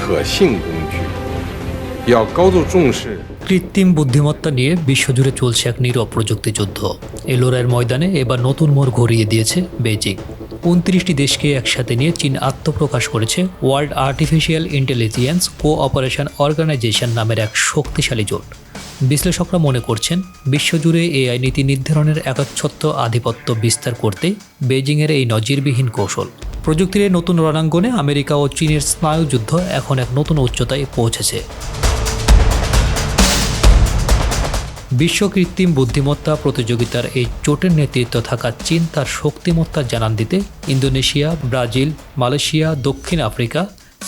性工具，要高度重视 কৃত্রিম বুদ্ধিমত্তা নিয়ে বিশ্বজুড়ে চলছে এক নীরব প্রযুক্তি যুদ্ধ। এই লড়াইয়ের ময়দানে এবার নতুন মোড় ঘুরিয়ে দিয়েছে বেইজিং। 29টি দেশকে একসাথে নিয়ে চীন আত্মপ্রকাশ করেছে world artificial intelligence cooperation organization নামের এক শক্তিশালী জোট। বিশ্লেষকরা মনে করছেন, বিশ্বজুড়ে এআই নীতি নির্ধারণের একচ্ছত্ব আধিপত্য বিস্তার করতে বেইজিংয়ের এই নজিরবিহীন কৌশল। প্রযুক্তির এই নতুন রণাঙ্গনে আমেরিকা ও চীনের স্নায়ুযুদ্ধ এখন এক নতুন উচ্চতায় পৌঁছেছে। বিশ্ব কৃত্রিম বুদ্ধিমত্তা প্রতিযোগিতার এই জোটের নেতৃত্বে থাকা চীন তার শক্তিমত্তা জানান দিতে ইন্দোনেশিয়া, ব্রাজিল, মালয়েশিয়া, দক্ষিণ আফ্রিকা,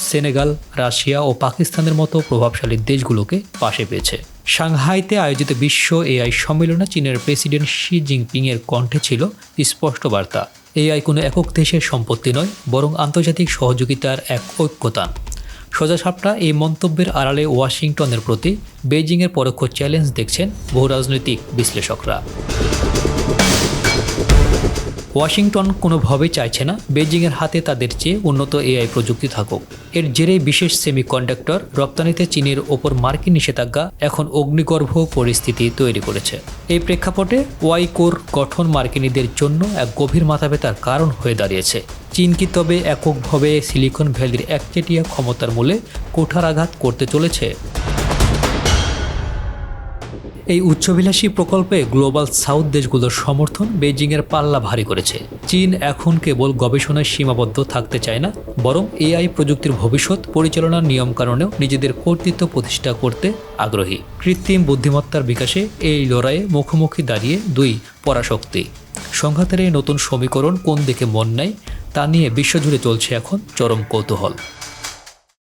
সেনেগাল, রাশিয়া ও পাকিস্তানের মতো প্রভাবশালী দেশগুলোকে পাশে পেয়েছে। সাংহাইতে আয়োজিত বিশ্ব এআই সম্মেলনে চীনের প্রেসিডেন্ট শি জিনপিংয়ের কণ্ঠে ছিল স্পষ্ট বার্তা, এআই কোনো একক দেশের সম্পত্তি নয়, বরং আন্তর্জাতিক সহযোগিতার এক ঐক্যতান। সোজাসাপটা এই মন্তব্যের আড়ালে ওয়াশিংটনের প্রতি বেইজিংয়ের পরোক্ষ চ্যালেঞ্জ দেখছেন বহু রাজনৈতিক বিশ্লেষকরা। ওয়াশিংটন কোনোভাবেই চাইছে না বেইজিংয়ের হাতে তাদের চেয়ে উন্নত এআই প্রযুক্তি থাকুক। এর জেরেই বিশেষ সেমিকন্ডাক্টর রপ্তানিতে চীনের ওপর মার্কিন নিষেধাজ্ঞা এখন অগ্নিগর্ভ পরিস্থিতি তৈরি করেছে। এই প্রেক্ষাপটে ওয়াই কোর গঠন মার্কিনীদের জন্য এক গভীর মাথাব্যথার কারণ হয়ে দাঁড়িয়েছে। চীন কি তবে এককভাবে সিলিকন ভ্যালির একচেটিয়া ক্ষমতার মূলে কুঠারাঘাত করতে চলেছে? এই উচ্চাভিলাষী প্রকল্পে গ্লোবাল সাউথ দেশগুলোর সমর্থন বেইজিংয়ের পাল্লা ভারী করেছে। চীন এখন কেবল গবেষণায় সীমাবদ্ধ থাকতে চায় না, বরং এআই প্রযুক্তির ভবিষ্যৎ পরিচালনার নিয়মকানুনেও নিজেদের কর্তৃত্ব প্রতিষ্ঠা করতে আগ্রহী। কৃত্রিম বুদ্ধিমত্তার বিকাশে এই লড়াইয়ে মুখোমুখি দাঁড়িয়ে দুই পরাশক্তি। সংঘাতের এই নতুন সমীকরণ কোন দিকে মন নেয় তা নিয়ে বিশ্বজুড়ে চলছে এখন চরম কৌতূহল।